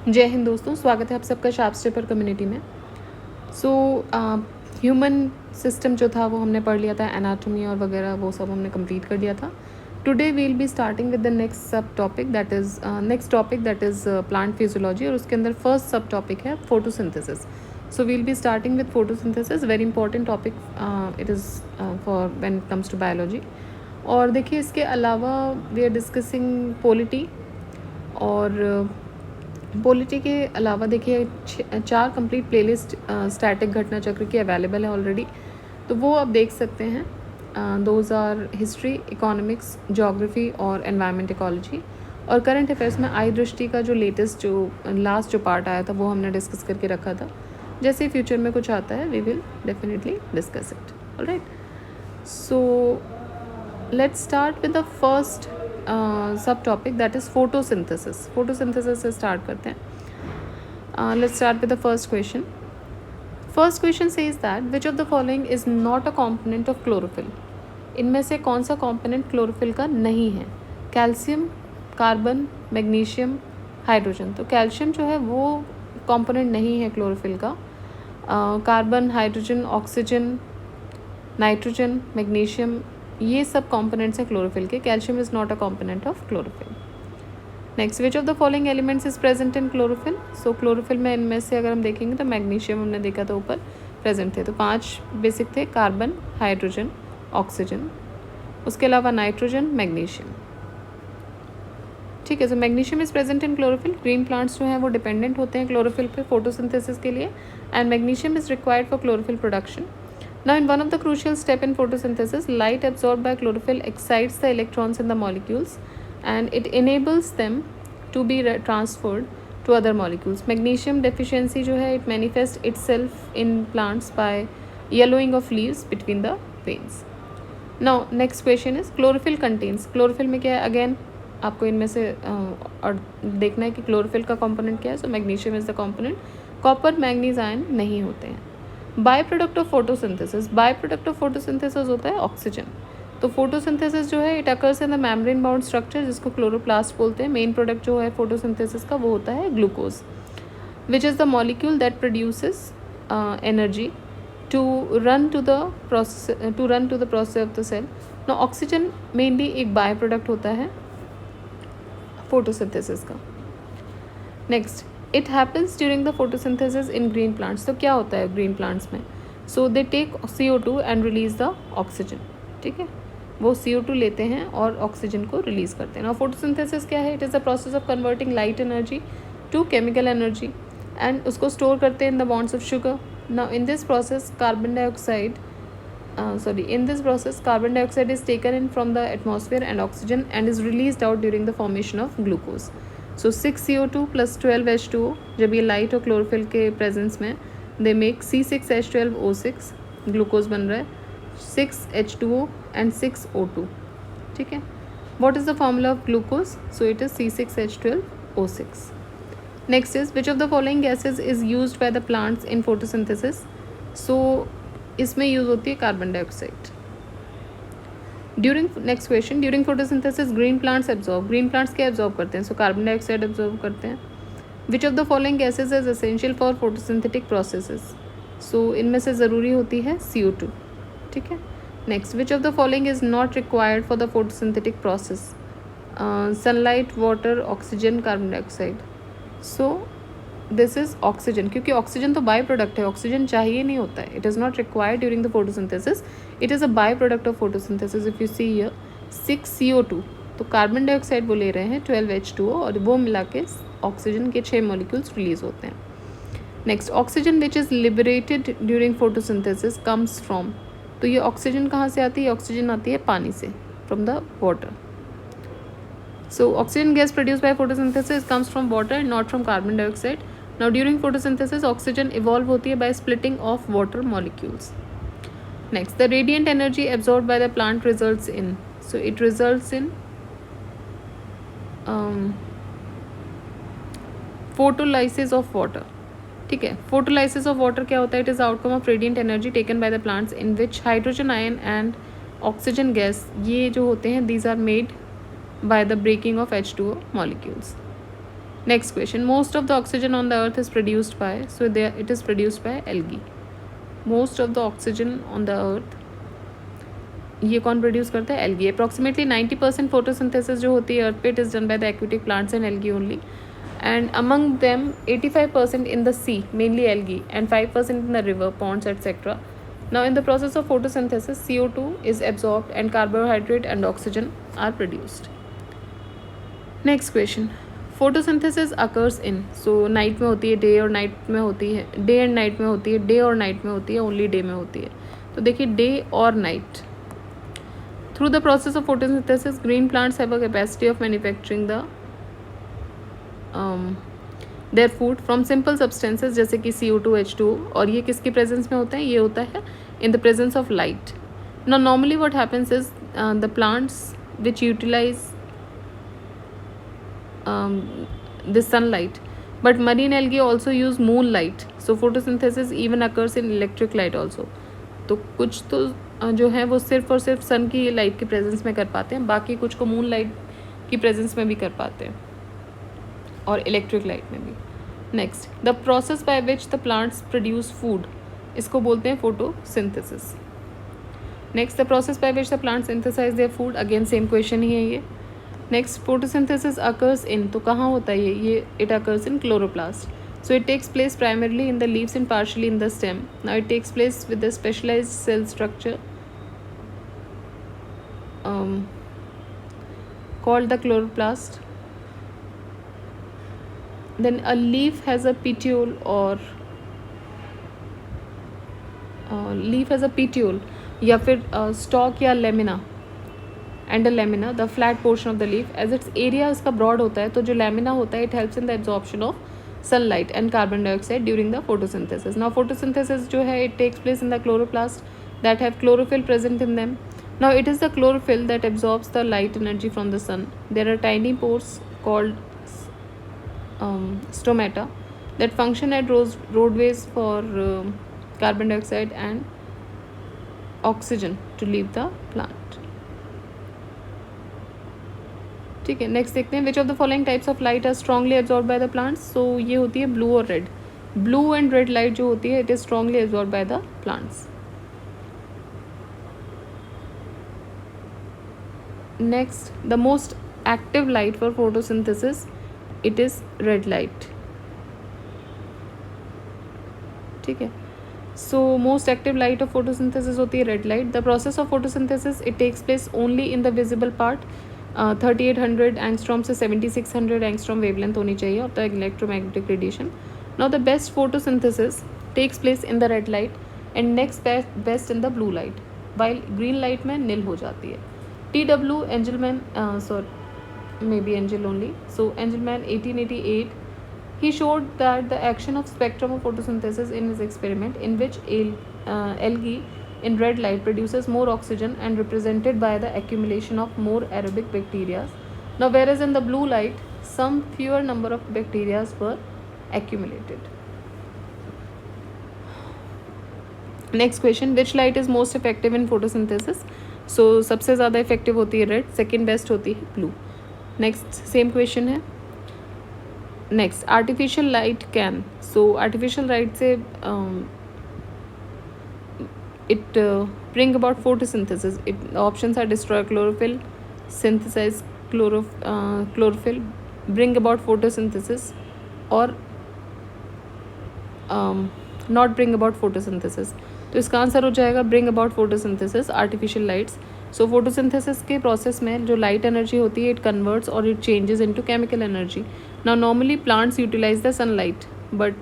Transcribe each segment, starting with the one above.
जय हिंद दोस्तों, स्वागत है आप सबका शार्पस्टेपर कम्युनिटी में। सो ह्यूमन सिस्टम जो था वो हमने पढ़ लिया था, एनाटॉमी और वगैरह वो सब हमने कंप्लीट कर लिया था। Today we will be starting with the next sub topic that is plant physiology, और उसके अंदर फर्स्ट सब टॉपिक है photosynthesis. So we will be starting with photosynthesis, very important topic it is for when it comes to biology. और देखिए, इसके अलावा we are discussing polity, और polity के अलावा देखिए 4 कंप्लीट प्लेलिस्ट स्टैटिक घटना चक्र की अवेलेबल है ऑलरेडी, तो वो आप देख सकते हैं। Those our history, economics, geography और एनवायरनमेंट इकोलॉजी। और करंट अफेयर्स में आई दृष्टि का जो लेटेस्ट जो लास्ट जो पार्ट आया था वो हमने डिस्कस करके रखा था। जैसे फ्यूचर में कुछ आता है we will definitely discuss it. Alright, so let's start with the first sub topic that is photosynthesis. Photosynthesis से स्टार्ट करते हैं। Let's start with the first question. First question says that which of the following is not a component of chlorophyll. इनमें से कौन सा component chlorophyll का नहीं है? Calcium, carbon, magnesium, hydrogen. तो कैल्शियम जो है वो कॉम्पोनेंट नहीं है क्लोरोफिल का। Carbon, hydrogen, oxygen, nitrogen, magnesium, ये सब कॉम्पोनेंट्स हैं क्लोरोफिल के। Calcium is not a component of chlorophyll. Next, which of the following elements is present in chlorophyll. So chlorophyll में इनमें से अगर हम देखेंगे तो मैग्नीशियम हमने देखा था ऊपर प्रेजेंट थे, तो 5 बेसिक थे, कार्बन, हाइड्रोजन, ऑक्सीजन, उसके अलावा नाइट्रोजन, मैग्नीशियम। ठीक है, so magnesium is present in chlorophyll. Green plants जो हैं वो डिपेंडेंट होते हैं क्लोरोफिल पे फोटोसिंथेसिस के लिए, and magnesium is required for chlorophyll production. Now, in one of the crucial step in photosynthesis, light absorbed by chlorophyll excites the electrons in the molecules, and it enables them to be transferred to other molecules. Magnesium deficiency जो है it manifests itself in plants by yellowing of leaves between the veins. Now, next question is chlorophyll contains. chlorophyll में क्या है? Again आपको इनमें से और देखना है कि क्लोरोफिल का कंपोनेंट क्या है. So magnesium is the component. Copper, manganese, iron नहीं होते हैं. By product of photosynthesis. By product of photosynthesis होता है ऑक्सीजन. तो फोटोसिंथेसिस जो है it occurs in the membrane bound structure, जिसको क्लोरोप्लास्ट बोलते हैं. मेन प्रोडक्ट जो है फोटोसिंथेसिस का वो होता है glucose, which is the molecule that produces energy to run to the process of the cell. Now, oxygen mainly एक बाय प्रोडक्ट होता है फोटोसिंथेसिस का. Next, it happens during the photosynthesis in green plants. तो क्या होता है green plants में? So they take CO2 and release the oxygen. ठीक है, वो CO2 लेते हैं और ऑक्सीजन को रिलीज करते हैं. और फोटोसिंथेसिस क्या है? It is the process of converting light energy to chemical energy, and उसको स्टोर करते हैं in the bonds of sugar. Now in this process carbon dioxide is taken in from the atmosphere and oxygen and is released out during the formation of glucose. So 6 CO2 plus 12 H2O, जब ये light और chlorophyll के presence में they make C6H12O6, glucose बन रहा है, 6H2O and 6O2. ठीक है, what is the formula of glucose? So it is C6H12O6. Next is, which of the following gases is used by the plants in photosynthesis? So इसमें use होती है carbon dioxide. Next question, during photosynthesis green plants absorb. Green plants क्या absorb करते हैं? So carbon dioxide absorb करते हैं. Which of the following gases is essential for photosynthetic processes? So इनमें से ज़रूरी होती है CO2. ठीक है. Next, which of the following is not required for the photosynthetic process? Sunlight, water, oxygen, carbon dioxide. So this is oxygen, क्योंकि oxygen तो by product है, ऑक्सीजन चाहिए नहीं होता है. It is not required during the photosynthesis, it is a bye product of photosynthesis. If you see here 6 CO2, तो carbon dioxide वो ले रहे हैं 12 H2O, और वो मिला के ऑक्सीजन के 6 मॉलिक्यूल्स रिलीज होते हैं. Next, oxygen which is liberated during photosynthesis comes from. तो ये ऑक्सीजन कहाँ से आती है? ऑक्सीजन आती है पानी से, from the water. So oxygen gas produced by photosynthesis comes from water and not from carbon dioxide. Now during photosynthesis oxygen evolve होती है by splitting of water molecules. Next, the radiant energy absorbed by the plant results in. So it results in photolysis of water. ठीक है, photolysis of water क्या होता है? It is the outcome of radiant energy taken by the plants in which hydrogen ion and oxygen gas, ये जो होते हैं these are made by the breaking of H2O molecules. Next question. Most of the oxygen on the earth is produced by, so there it is produced by algae. Most of the oxygen on the earth, ये कौन produce करता है? Algae. Approximately 90% photosynthesis जो होती है अर्थ पे, it is done by the aquatic plants and algae only. And among them 85% in the sea, mainly algae, and 5% in the river, ponds, etc. Now in the process of photosynthesis, CO2 is absorbed and carbohydrate and oxygen are produced. Next question. Photosynthesis occurs in, so night में होती है, day और night में होती है, day and night में होती है, डे और नाइट में होती है, ओनली डे में होती है. तो देखिए डे और night. Through the process of photosynthesis, green plants have a capacity of manufacturing their food from simple substances जैसे कि CO2, H2O. और ये किसकी प्रेजेंस में होता है? ये होता है in the presence of light. Now normally what happens is the plants which utilize the sunlight, but marine algae also use moonlight, so photosynthesis even occurs in electric light also. तो कुछ तो जो है वो सिर्फ और सिर्फ सन की लाइट की प्रेजेंस में कर पाते हैं, बाकी कुछ को मून लाइट की प्रेजेंस में भी कर पाते हैं और इलेक्ट्रिक लाइट में भी. Next, the process by which the plants produce food, इसको बोलते हैं photosynthesis. Next, the process by which the plants synthesize their food, again same question ही है ये. नेक्स्ट, फोटोसिंथेसिस अकर्स इन, तो कहाँ होता है ये it occurs in chloroplast. So it takes place primarily in the leaves and partially in the stem. Now it takes place with a specialized cell structure called the chloroplast. Then a leaf has a petiole or या फिर stalk या lamina and a lamina, the flat portion of the leaf. As its area इसका broad होता है, तो जो lamina होता है it helps in the absorption of sunlight and carbon dioxide during the photosynthesis. Now photosynthesis जो है it takes place in the chloroplast that have chlorophyll present in them. Now it is the chlorophyll that absorbs the light energy from the sun. There are tiny pores called stomata that function as roadways for carbon dioxide and oxygen to leave the plant. ठीक है. Next देखते हैं, which of the following types of light are strongly absorb by the plants. सो ये होती है blue और red. Blue and red light जो होती है it is strongly absorb by the plants. Next, the most active light for photosynthesis it is red light. ठीक है. So most active light of photosynthesis होती है red light. The process of photosynthesis it takes place only in the visible part. 3800 angstrom से 7600 angstrom wavelength होनी चाहिए of the electromagnetic radiation. Now the best photosynthesis takes place in the red light and next best in the blue light, while green light में nil हो जाती है. TW Engelmann, may be Engel only. So Engelmann 1888 he showed that the action of spectrum of photosynthesis in his experiment in which algae in red light produces more oxygen and represented by the accumulation of more aerobic bacteria. Now whereas in the blue light some fewer number of bacteria were accumulated. Next question, which light is most effective in photosynthesis? So सबसे ज़्यादा effective होती है red, second best होती है blue. Next same question है. Next, artificial light can. So artificial light से it bring about photosynthesis. The options are destroy chlorophyll, synthesize chlorophyll, bring about photosynthesis, or not bring about photosynthesis. तो इसका answer हो जाएगा bring about photosynthesis, artificial lights. So photosynthesis के process में जो light energy होती है it converts or it changes into chemical energy. Now normally plants utilize the sunlight, but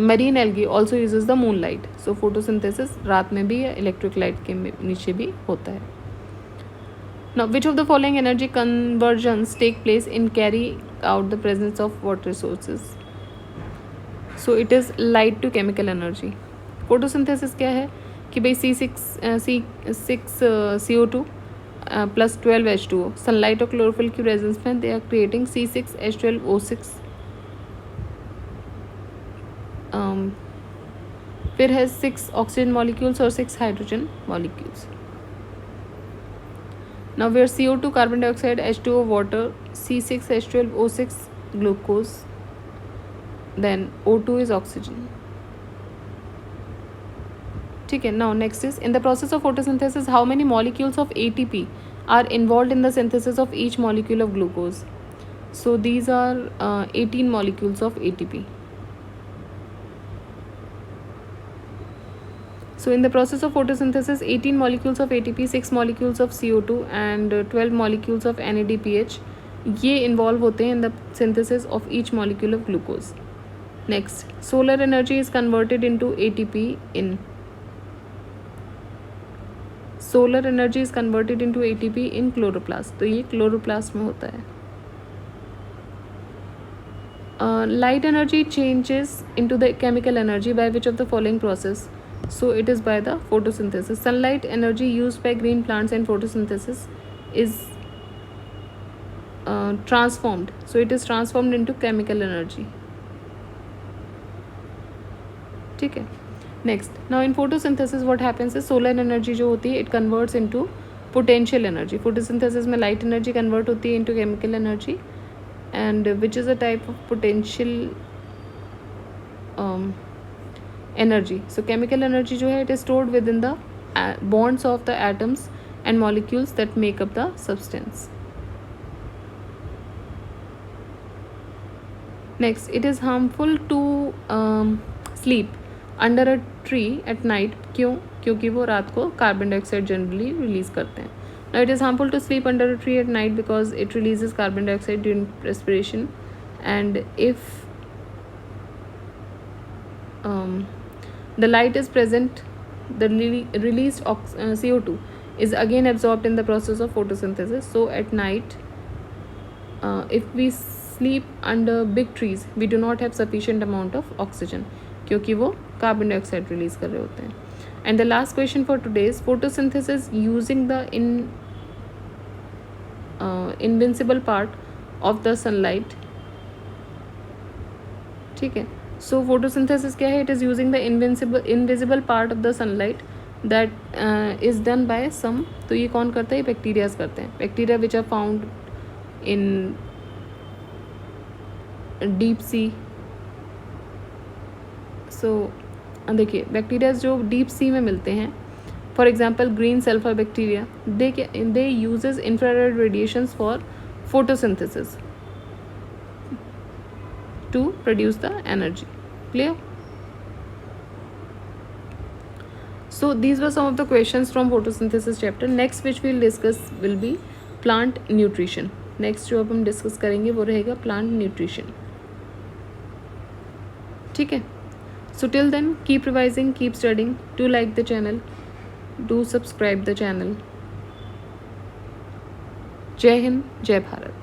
marine algae also uses the moonlight. So photosynthesis रात में भी या electric light के नीचे भी होता है. Now which of the following energy conversions take place in carry out the presence of water resources? So it is light to chemical energy. Photosynthesis क्या है कि भाई C6 CO2 plus 12 H2O. Sunlight और chlorophyll की presence में they are creating C6 H12O6. फिर है 6 oxygen molecules और 6 hydrogen molecules. Now we are CO2, carbon dioxide, H2O, water, C6, H12, O6, glucose, then O2 is oxygen. ठीक है. Now next is, in the process of photosynthesis, how many molecules of ATP are involved in the synthesis of each molecule of glucose? So these are 18 molecules of ATP. So in the process of photosynthesis, 18 molecules of ATP, 6 molecules of CO2 and 12 molecules of NADPH ये involve होते हैं in the synthesis of each molecule of glucose. Next, solar energy is converted into ATP in. Solar energy is converted into ATP in chloroplast. तो ये chloroplast में होता है. Light energy changes into the chemical energy by which of the following process? So it is by the photosynthesis. Sunlight energy used by green plants in photosynthesis is transformed. So it is transformed into chemical energy. ठीक है. Next, now in photosynthesis what happens is solar energy जो होती है it converts into potential energy. Photosynthesis में light energy convert होती है into chemical energy, and which is a type of potential energy. So chemical energy जो है it is stored within the bonds of the atoms and molecules that make up the substance. Next, it is harmful to sleep under a tree at night. क्यों? क्योंकि वो रात को carbon dioxide generally release करते हैं. Now it is harmful to sleep under a tree at night because it releases carbon dioxide during respiration, and if the light is present, the released CO2 is again absorbed in the process of photosynthesis. So at night, if we sleep under big trees, we do not have sufficient amount of oxygen क्योंकि वो carbon dioxide release कर रहे होते हैं. And the last question for today is photosynthesis using the invincible part of the sunlight. ठीक है. So photosynthesis क्या है? It is using the invisible part of the sunlight that is done by some. तो ये कौन करता है? Bacterias करते हैं. Bacteria which are found in deep sea. So देखिए बैक्टीरियाज जो डीप सी में मिलते हैं, for example green sulphur bacteria, they uses infrared radiations for photosynthesis to produce the energy. Clear? So these were some of the questions from photosynthesis chapter. Next which we'll discuss will be plant nutrition. Next जो अब हम discuss करेंगे वो रहेगा plant nutrition. ठीक है. So till then keep revising, keep studying. Do like the channel. Do subscribe the channel. जय हिंद, जय भारत.